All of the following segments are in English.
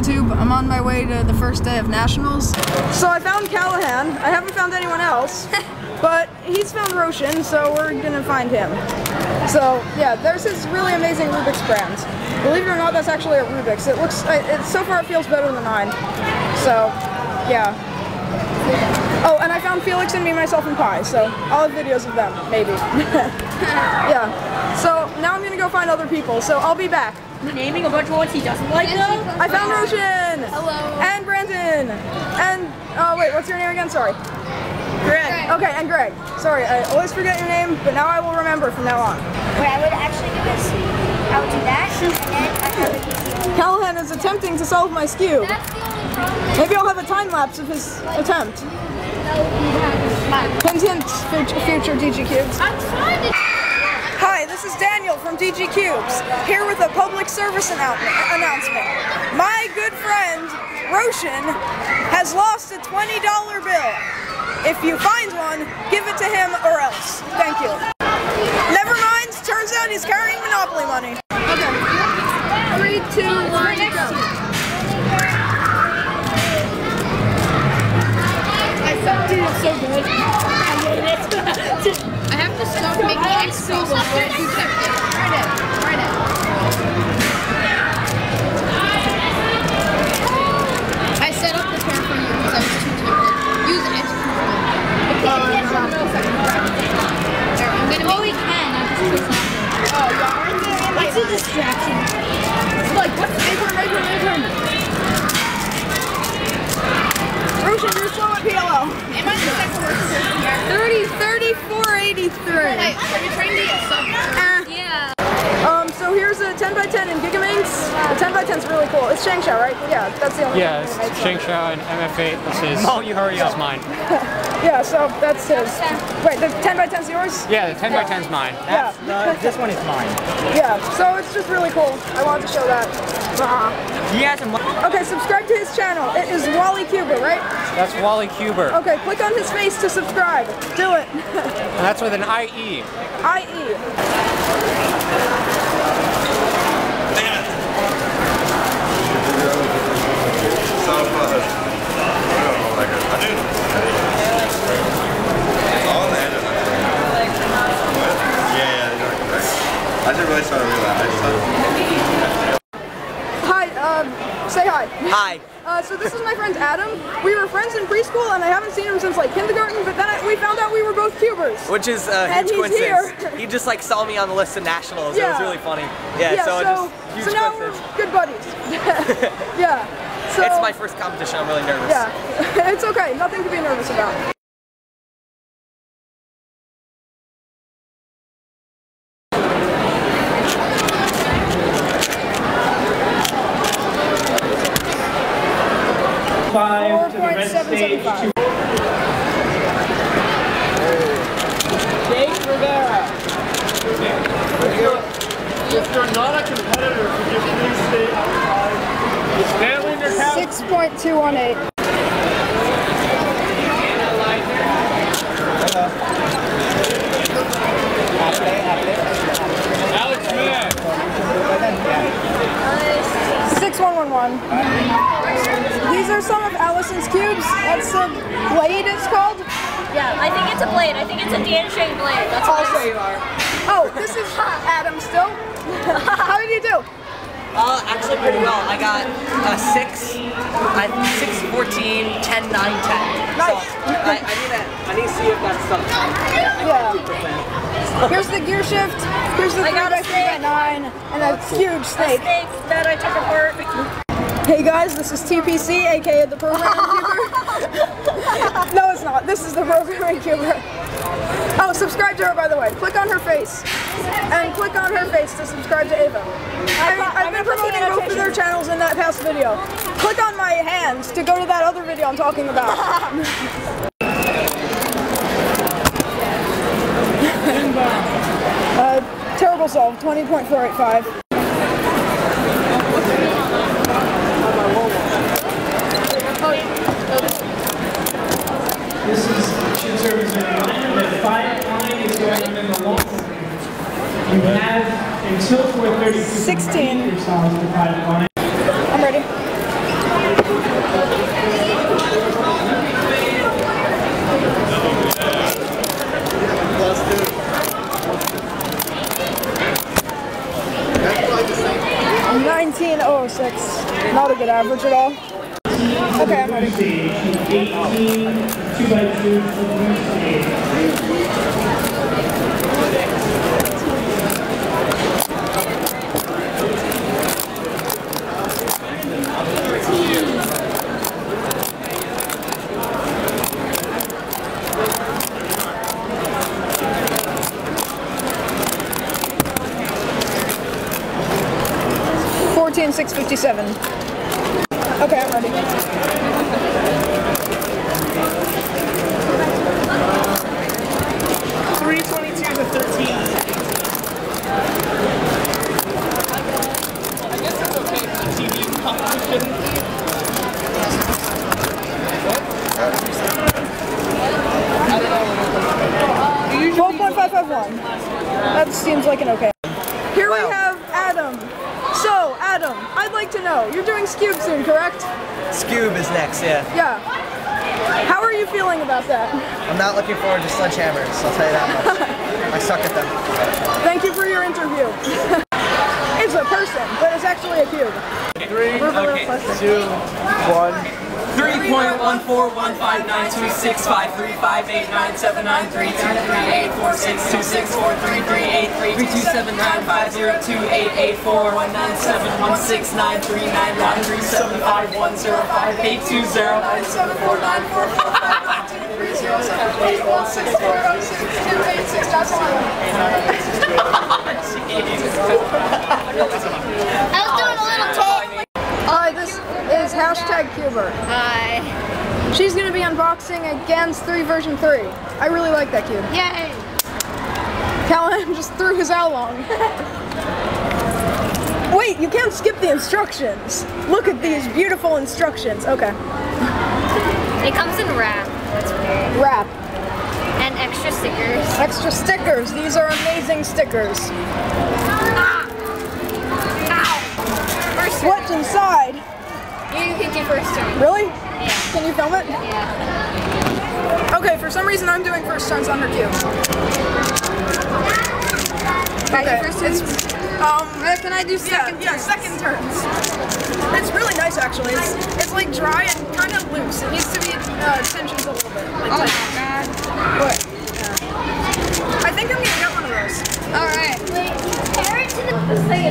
YouTube. I'm on my way to the first day of nationals. So I found Callahan. I haven't found anyone else, but he's found Roshan, so we're gonna find him. So yeah, there's his really amazing Rubik's brand. Believe it or not, that's actually a Rubik's. It looks, so far it feels better than mine. So yeah. Oh, and I found Felix and Me, Myself, and Pi, so I'll have videos of them, maybe. Yeah. So now I'm gonna go find other people, so I'll be back. Naming a bunch of ones he doesn't like though? I found Roshan! Hello! And Brandon! And, wait, what's your name again? Sorry. Greg. Okay, and Greg. Sorry, I always forget your name, but now I will remember from now on. What I would actually do is, I would do that, and then I have a PC. Callahan is attempting to solve my skew. That's the only problem. Maybe I'll have a time lapse of his attempt. Hint, hint, future DGCubes. I'm trying to... Hi, this is Daniel from DGCubes, here with a public service announcement. My good friend, Roshan, has lost a $20 bill. If you find one, give it to him or else. Thank you. Never mind, turns out he's carrying Monopoly money. Okay. 3, 2, 1, go. Dude, it's so good. I made it. I have to stop making extra stuff to kept it. Right it. I set up the camera for you because I was too tempted. Use it. I'm gonna make we can. I just put something. It's a distraction. Like, what's the Roshan, you're slow at PLO. Am I the second worst person here? 3483. Are you trying to get something? Yeah. So here's a 10x10 in Gigaminx. 10x10 is really cool. It's Shangshao, right? Yeah, that's the only one. Yeah, it's Shangshao and MF8. This is. Oh, you hurry up. This is mine. Yeah, so that's his. Wait, the 10x10's yours? Yeah, the 10x10's mine. This one is mine. Yeah, so it's just really cool. I wanted to show that. Yes. Okay, subscribe to his channel. It is walliecuber, right? That's walliecuber. Okay, click on his face to subscribe. Do it. And that's with an IE. IE. I just really started realizing. Hi, say hi. Hi. So this is my friend Adam. We were friends in preschool and I haven't seen him since like kindergarten, but then we found out we were both cubers. Which is a And huge he's coincidence. here. He just like saw me on the list of nationals. Yeah. It was really funny. Yeah, so just huge now coincidence. we're good buddies. Yeah. So, It's my first competition. I'm really nervous. Yeah. It's okay. Nothing to be nervous about. To the red stage. Jake Rivera. If you're not a competitor, could you please stay outside? Is Stanley in your house? 6.218. Alex Mann. 6111. These are some of Allison's cubes. That's a blade, it's called. Yeah, I think it's a blade. I think it's a Dan-shaped blade. That's what Also, you are. Oh, this is Adam still. How did you do? Actually pretty well. I got 6, 14, 10, 9, 10. Nice. So I need to see if that's something. Yeah. Here's the gear shift. Here's the 3x3x9 and a huge snake. Snake that I took apart. Hey guys, this is TPC, aka TheProgrammingCuber. No, it's not. This is TheProgrammingCuber. Oh, subscribe to her, by the way. Click on her face. And click on her face to subscribe to Ava. I've been promoting both of their channels in that past video. Click on my hands to go to that other video I'm talking about. Terrible solve, 20.485. This is should serve as a reminder that 5 line is going on in the long. You have until 4:30 to 16. yourselves to 5 line. I'm ready. Oh, 6. Not a good average at all. Okay, I'm ready. 18, 2x2, 14,657. Okay, I'm ready. 322 to 13. I guess that's okay for the TV competition. 12.551. That seems like an okay. Here we have Adam. So, Adam, I'd like to know, you're doing Scube soon, correct? Scube is next, yeah. Yeah. How are you feeling about that? I'm not looking forward to sledgehammers, I'll tell you that much. I suck at them. Thank you for your interview. It's a person, but it's actually a cube. 3, 2, 1. Hi, this is #Cuber. Hi. She's going to be unboxing against 3 version 3. I really like that cube. Yay. Callahan just threw his owl on. Wait, you can't skip the instructions. Look at these beautiful instructions. Okay. It comes in wrap. That's weird. Wrap. And extra stickers. Extra stickers. These are amazing stickers. Ah. Ow. First What's turn. inside? You can do first turn. Really? Yeah. Can you film it? Yeah. Okay, for some reason I'm doing first turns on her cube. Okay, First turns? can I do second turns? Yeah, second turns. It's really nice actually. It's like dry and kind of loose. It needs to be tensioned a little bit. Like Oh tight. my god. But, yeah. I think I'm gonna get one of those. Alright.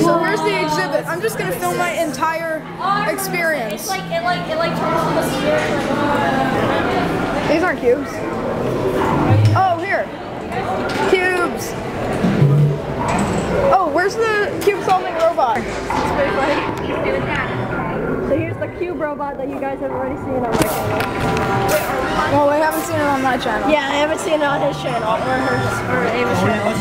So where's the exhibit? I'm just gonna film my entire experience. It turns to the steering. These aren't cubes. Oh, here. Cubes. Oh, where's the cube solving robot? It's pretty funny. So here's the cube robot that you guys have already seen on my channel. Well, I haven't seen it on my channel. Yeah, I haven't seen it on his channel or Ava's channel.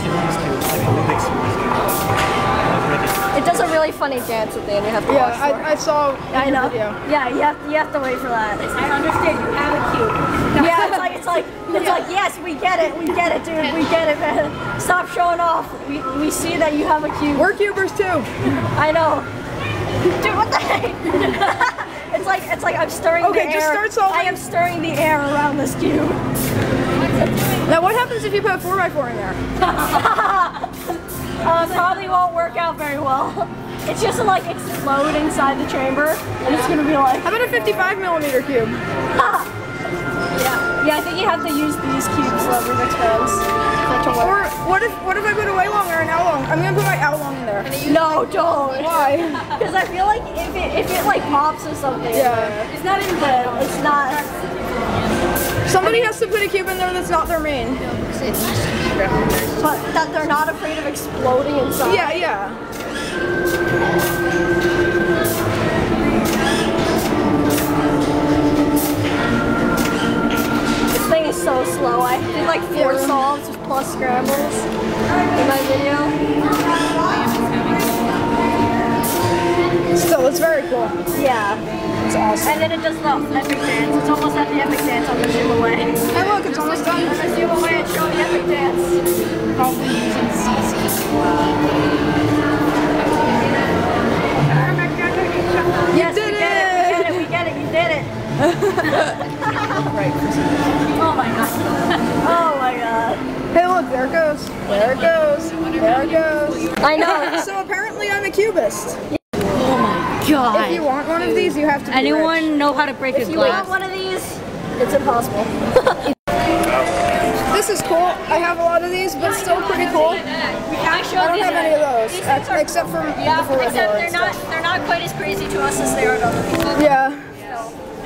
It does a really funny dance at the end. You have to watch for. I saw I know. the video. Yeah, you have to wait for that. I understand you have a cube. Yeah, it's like yes, we get it, dude, we get it, man. Stop showing off. We see that you have a cube. We're cubers too. I know. Dude, what the heck? it's like I'm stirring the air. Okay, just start solving. I am stirring the air around this cube. Now what happens if you put a 4x4 in there? Probably won't work out very well. It's just to like explode inside the chamber, and it's gonna be like. How about a 55mm cube? Yeah, I think you have to use these cubes, Rubik's fans, to work. Or what if I put a way longer and how long? I'm gonna put my how long in there. No, don't. Why? Because I feel like if it like pops or something, Yeah. it's not in the. It's not. Somebody has to put a cube in there that's not their main. But that they're not afraid of exploding inside. Yeah. This thing is so slow. I did like 4 solves plus scrambles in my video. Still, it's very cool. Yeah. It's awesome. And then it does the epic dance. It's almost at the epic dance on the zoom away. Hey look, it's almost done. On the zoom away and show the epic dance. Probably using CC. Yes, did we get it, you did it. Right. Oh my god. Oh my god. Hey look, there it goes. There it goes. There it goes. I know. So apparently I'm a cubist. Oh my God. If you want one of these, you have to be Anyone rich. know how to break a glass? If you want one of these, it's impossible. This is cool. I have a lot of these, but still pretty cool. I don't have any of those, except for the except they're not quite as crazy to us as they are to other people. Yeah.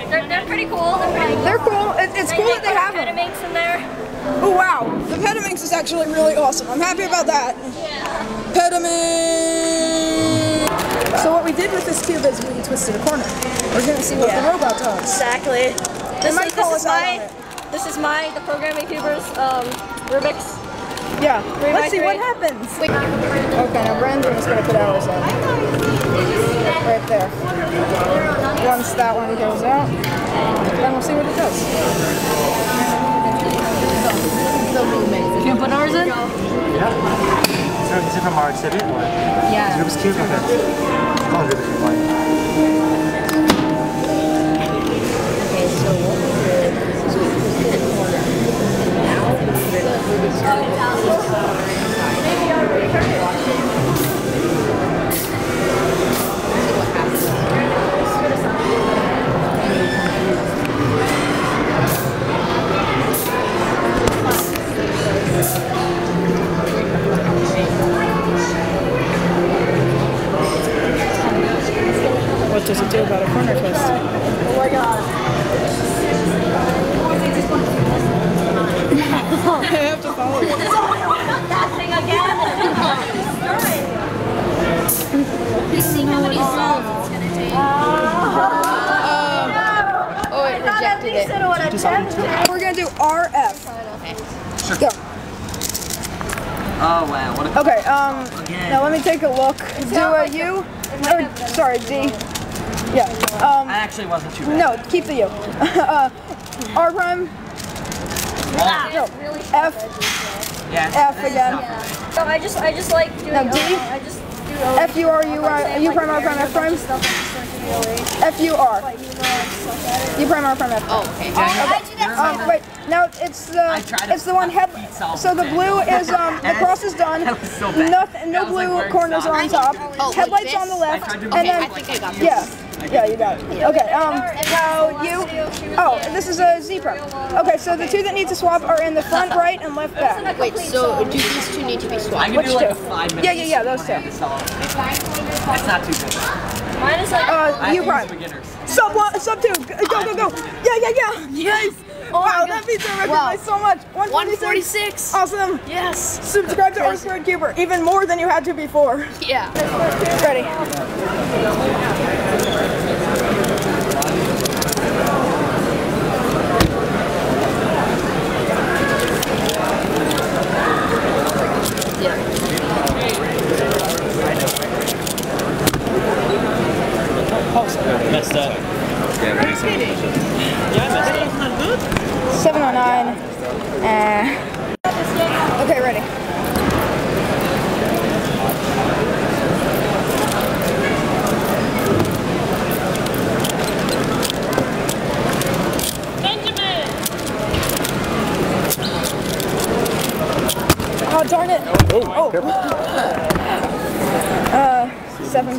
They're pretty cool. They're cool. It's cool that they have them. Petaminx in there. Oh wow, the Petaminx is actually really awesome. I'm happy about that. Yeah. Petaminx. So what we did with this cube is we twisted a corner. We're gonna see what the robot does. Exactly. This is my TheProgrammingCuber's Rubik's. Yeah. Let's see what happens. Okay, now Brandon is gonna put ours in. Right there. Once that one goes out, then we'll see what it does. Can you put ours in? Yeah. So is it from our exhibit or? Yeah. Rubik's Cube? Okay. Oh, Rubik's Cube. Okay, so what we did is we twisted a corner. Now we're going to Rubik's Cube. What does it do about a corner twist? Oh my god. I have to follow you. That thing again. You see how many solves it's going to take. Oh, it rejected it. We're gonna do RF. Let's go. Oh wow, what a Okay, now let me take a look. Do a U, or sorry, D. Yeah, I actually wasn't too bad. no, keep the U. R prime, no, F, Yeah, F again. So I just like doing Now D? I just do F, U, R, U, R, U prime, R prime, F prime, F, U, R. U prime, R prime, F prime. Oh, okay. Wait, now it's the one head. So the blue is the cross is done. Nothing, no blue corners are on top. Headlights on the left, and then I think I got this. yeah, you got it. Okay, now you. Oh, this is a Z prime. Okay, so the two that need to swap are in the front right and left back. Wait, so do these two need to be swapped? I can Which do like two? a 5 minute. Yeah, those two. It's not too good. Mine is like U prime. Sub 2. Go. Yeah. Yes. Wow, that beats our record by so much. 146. Awesome. Yes. Subscribe to rsquaredcuber even more than you had to before. Yeah. Ready. Messed up. 709. Okay, ready. Oh, darn it. Oh.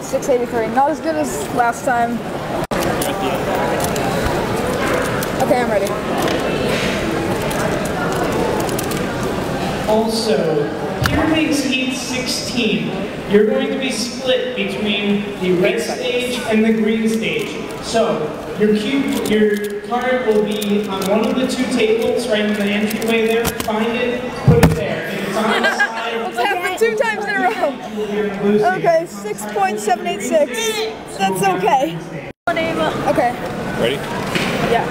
683. Not as good as last time. Okay, I'm ready. Also, here makes heat 16. You're going to be split between the red stage and the green stage. So, your card will be on one of the two tables right in the entryway there. Find it, put it there. If it's on the side, It's happened 2 times in a row. Okay, 6.786. That's okay. Okay. Ready? Yeah.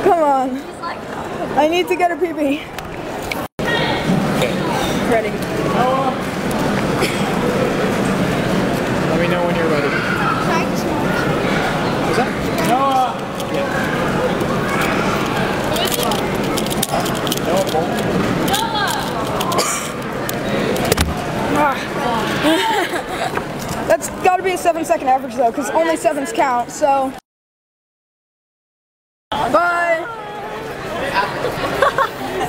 Come on. I need to get a PB. Ready. 7-second average though, because only 7s count, so. But